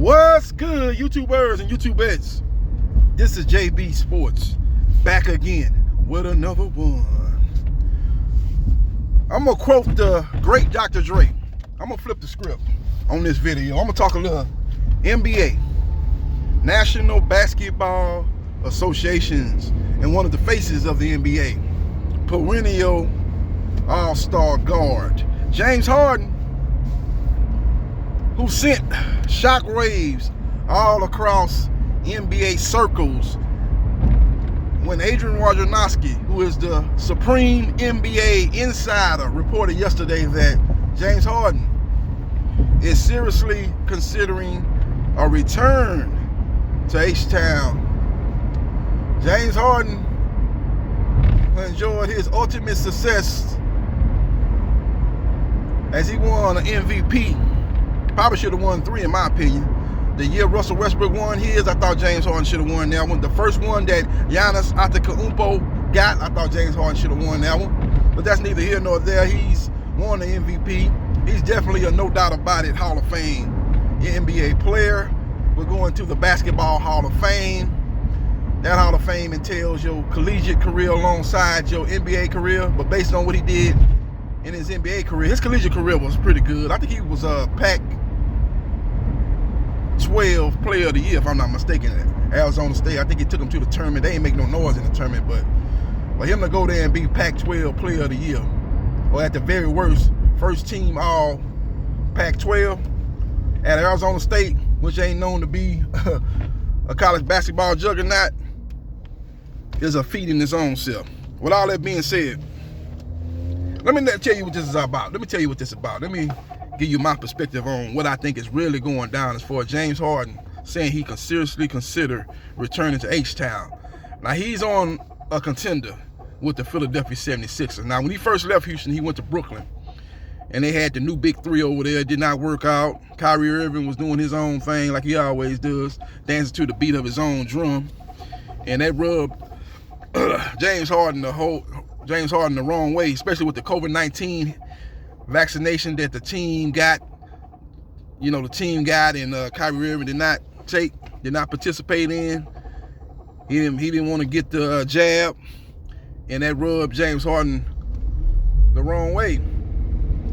What's good, YouTubers and YouTubettes? This is JB Sports, back again with another one. I'm gonna quote the great Dr. Dre. I'm gonna flip the script on this video. I'm gonna talk a little NBA, National Basketball Associations, and one of the faces of the NBA, perennial all-star guard, James Harden, who sent shockwaves all across NBA circles when Adrian Wojnarowski, who is the supreme NBA insider, reported yesterday that James Harden is seriously considering a return to H-Town. James Harden enjoyed his ultimate success as he won an MVP. Probably should have won 3 in my opinion. The year Russell Westbrook won his, I thought James Harden should have won that one. The first one that Giannis Antetokounmpo got, I thought James Harden should have won that one. But that's neither here nor there. He's won the MVP. He's definitely a no doubt about it Hall of Fame NBA player. We're going to the Basketball Hall of Fame. That Hall of Fame entails your collegiate career alongside your NBA career. But based on what he did in his NBA career, his collegiate career was pretty good. I think he was a Pac-12 Player of the Year, if I'm not mistaken, at Arizona State. I think he took him to the tournament. They ain't make no noise in the tournament, but for him to go there and be Pac-12 Player of the Year, or at the very worst, first team all Pac-12 at Arizona State, which ain't known to be a college basketball juggernaut, is a feat in its own self. With all that being said, let me tell you what this is about. Let me tell you what this is about. Let me give you my perspective on what I think is really going down as far as James Harden saying he can seriously consider returning to H-Town. Now, he's on a contender with the Philadelphia 76ers. Now, when he first left Houston, he went to Brooklyn, and they had the new big three over there. It did not work out. Kyrie Irving was doing his own thing like he always does, dancing to the beat of his own drum, and that rubbed James Harden the wrong way, especially with the COVID-19 vaccination that the team got. You know, the team got, and Kyrie Irving did not participate in. He didn't want to get the jab, and that rubbed James Harden the wrong way.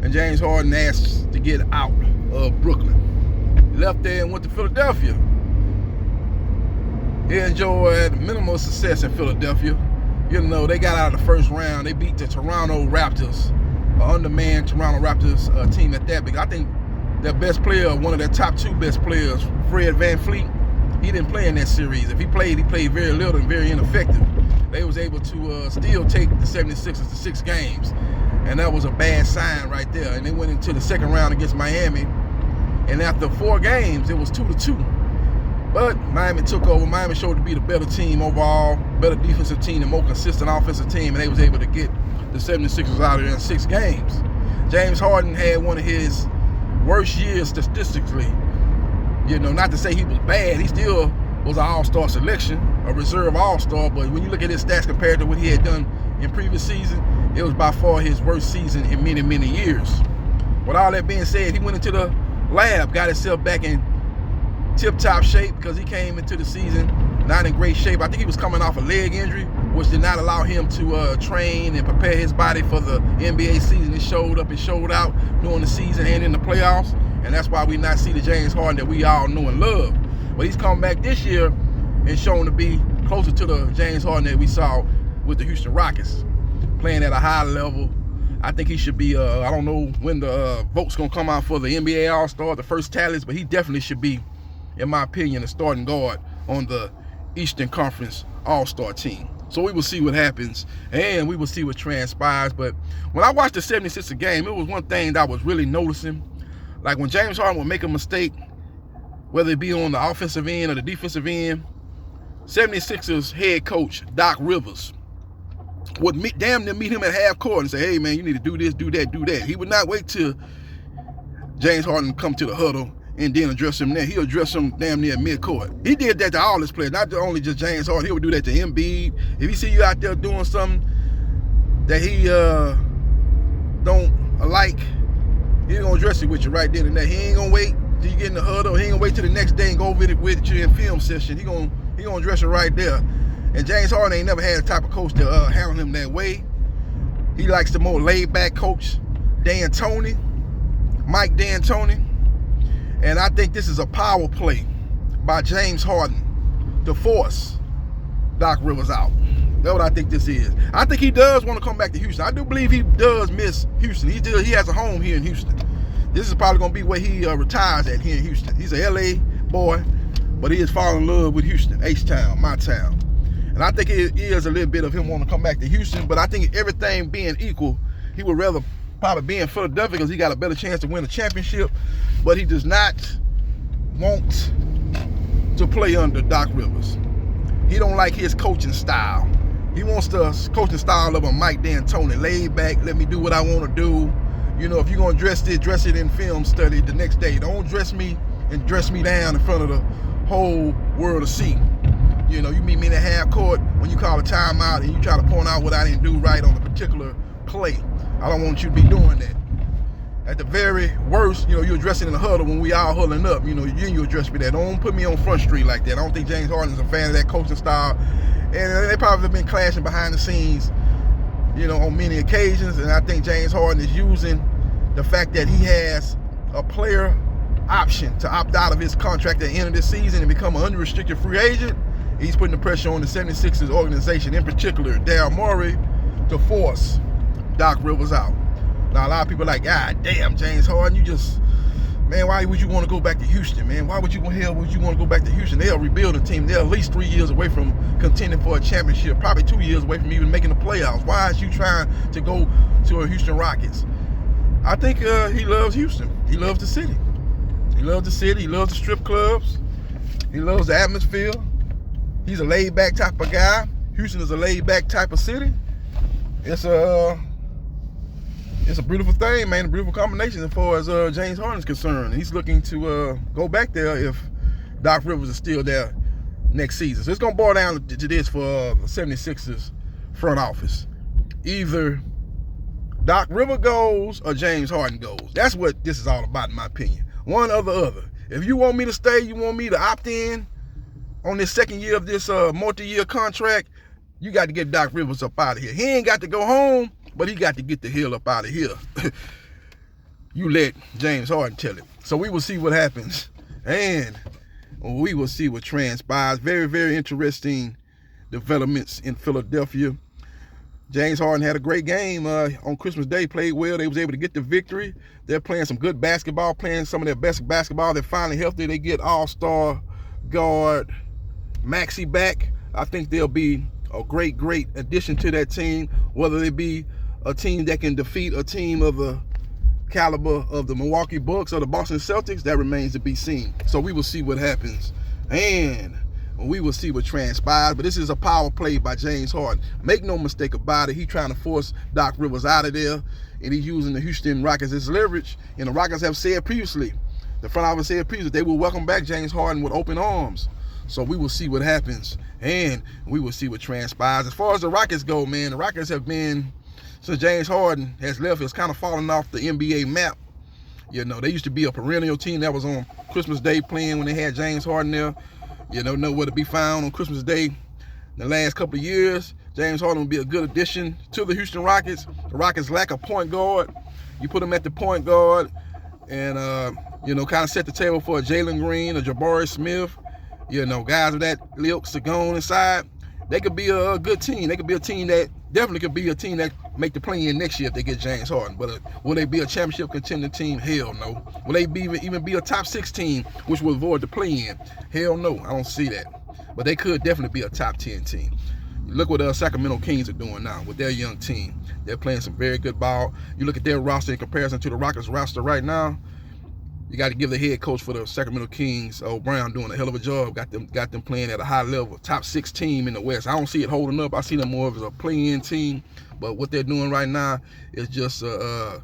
And James Harden asked to get out of Brooklyn. He left there and went to Philadelphia. He enjoyed minimal success in Philadelphia. You know, they got out of the first round. They beat the Toronto Raptors, an undermanned Toronto Raptors team at that big. I think their best player, one of their top 2 best players, Fred VanVleet, he didn't play in that series. If he played very little and very ineffective. They was able to still take the 76ers to 6 games. And that was a bad sign right there. And they went into the second round against Miami. And after 4 games, it was 2-2. But Miami took over. Miami showed to be the better team overall, better defensive team, and more consistent offensive team, and they was able to get the 76ers out of there in 6 games. James Harden had one of his worst years statistically. You know, not to say he was bad. He still was an all-star selection, a reserve all-star, but when you look at his stats compared to what he had done in previous season, it was by far his worst season in many, many years. With all that being said, he went into the lab, got himself back in tip-top shape, because he came into the season not in great shape. I think he was coming off a leg injury, which did not allow him to train and prepare his body for the NBA season. It showed up and showed out during the season and in the playoffs, and that's why we not see the James Harden that we all know and love. But he's come back this year and shown to be closer to the James Harden that we saw with the Houston Rockets, playing at a high level. I think he should be, I don't know when the votes going to come out for the NBA All-Star, the first tallies, but he definitely should be, in my opinion, a starting guard on the Eastern Conference All-Star team. So we will see what happens, and we will see what transpires. But when I watched the 76ers game, it was one thing that I was really noticing. Like when James Harden would make a mistake, whether it be on the offensive end or the defensive end, 76ers head coach Doc Rivers would damn near meet him at half court and say, hey man, you need to do this, do that, do that. He would not wait till James Harden come to the huddle and then address him there. He'll address him damn near midcourt. He did that to all his players, not only just James Harden. He would do that to Embiid. If he see you out there doing something that he don't like, he's gonna address it with you right then and there. He ain't gonna wait till you get in the huddle. He ain't gonna wait wait till the next day and go over it with you in film session. He gonna address it right there. And James Harden ain't never had a type of coach to handle him that way. He likes the more laid-back coach, Mike D'Antoni. And I think this is a power play by James Harden to force Doc Rivers out. That's what I think this is. I think he does want to come back to Houston. I do believe he does miss Houston. He has a home here in Houston. This is probably going to be where he retires at here in Houston. He's a LA boy, but he is falling in love with Houston, H-Town, my town. And I think it is a little bit of him wanting to come back to Houston, but I think everything being equal, he would rather probably be in Philadelphia because he got a better chance to win a championship, but he does not want to play under Doc Rivers. He don't like his coaching style. He wants the coaching style of a Mike D'Antoni, laid back, let me do what I want to do. You know, if you're going to dress it in film study the next day. Don't dress me and dress me down in front of the whole world to see. You know, you meet me in the half court when you call a timeout and you try to point out what I didn't do right on a particular play. I don't want you to be doing that. At the very worst, you know, you address it in the huddle when we all huddling up. You know, you address me that. Don't put me on Front Street like that. I don't think James Harden is a fan of that coaching style. And they probably have been clashing behind the scenes, you know, on many occasions. And I think James Harden is using the fact that he has a player option to opt out of his contract at the end of this season and become an unrestricted free agent. He's putting the pressure on the 76ers organization, in particular, Daryl Morey, to force Doc Rivers out. Now, a lot of people are like, God damn, James Harden, man, why would you want to go back to Houston, man? Why would you want to go back to Houston? They'll rebuild a team. They're at least 3 years away from contending for a championship, probably 2 years away from even making the playoffs. Why is you trying to go to a Houston Rockets? I think he loves Houston. He loves the city. He loves the city. He loves the strip clubs. He loves the atmosphere. He's a laid-back type of guy. Houston is a laid-back type of city. It's a beautiful thing, man. A beautiful combination as far as James Harden is concerned. He's looking to go back there if Doc Rivers is still there next season. So it's going to boil down to this for the 76ers front office. Either Doc Rivers goes or James Harden goes. That's what this is all about, in my opinion. One or the other. If you want me to stay, you want me to opt in on this second year of this multi-year contract, you got to get Doc Rivers up out of here. He ain't got to go home, but he got to get the hell up out of here. You let James Harden tell it. So we will see what happens, and we will see what transpires. Very, very interesting developments in Philadelphia. James Harden had a great game on Christmas Day, played well. They was able to get the victory. They're playing some good basketball, playing some of their best basketball. They're finally healthy. They get all-star guard Maxey back. I think they'll be a great addition to that team, whether they be a team that can defeat a team of the caliber of the Milwaukee Bucks or the Boston Celtics. That remains to be seen. So we will see what happens, and we will see what transpires. But this is a power play by James Harden. Make no mistake about it. He's trying to force Doc Rivers out of there, and he's using the Houston Rockets as leverage. And the Rockets have said previously, the front office said previously, they will welcome back James Harden with open arms. So we will see what happens, and we will see what transpires. As far as the Rockets go, man, the Rockets have been, since James Harden has left, it's kind of fallen off the NBA map. You know, they used to be a perennial team that was on Christmas Day playing when they had James Harden there. You know, nowhere to be found on Christmas Day. In the last couple of years, James Harden will be a good addition to the Houston Rockets. The Rockets lack a point guard. You put him at the point guard and, you know, kind of set the table for a Jalen Green, a Jabari Smith, you know, guys with that ilk to go on inside. They could be a good team. They could be a team that definitely could be a team that make the play-in next year if they get James Harden. But will they be a championship contending team? Hell no. Will they even be a top 6 team, which will avoid the play-in? Hell no. I don't see that. But they could definitely be a top 10 team. Look what Sacramento Kings are doing now with their young team. They're playing some very good ball. You look at their roster in comparison to the Rockets roster right now. You got to give the head coach for the Sacramento Kings, Brown, doing a hell of a job. Got them playing at a high level, top 6 team in the West. I don't see it holding up. I see them more as a play-in team. But what they're doing right now is just a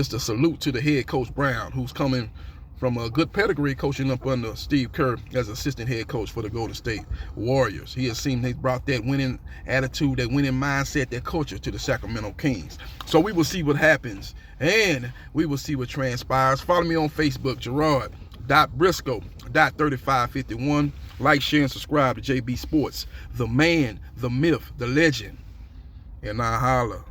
salute to the head coach Brown, who's coming from a good pedigree coaching up under Steve Kerr as assistant head coach for the Golden State Warriors. He has seen they brought that winning attitude, that winning mindset, that culture to the Sacramento Kings. So we will see what happens, and we will see what transpires. Follow me on Facebook, Gerard JB.Briscoe.3551. Like, share, and subscribe to JB Sports, the man, the myth, the legend. And I holla.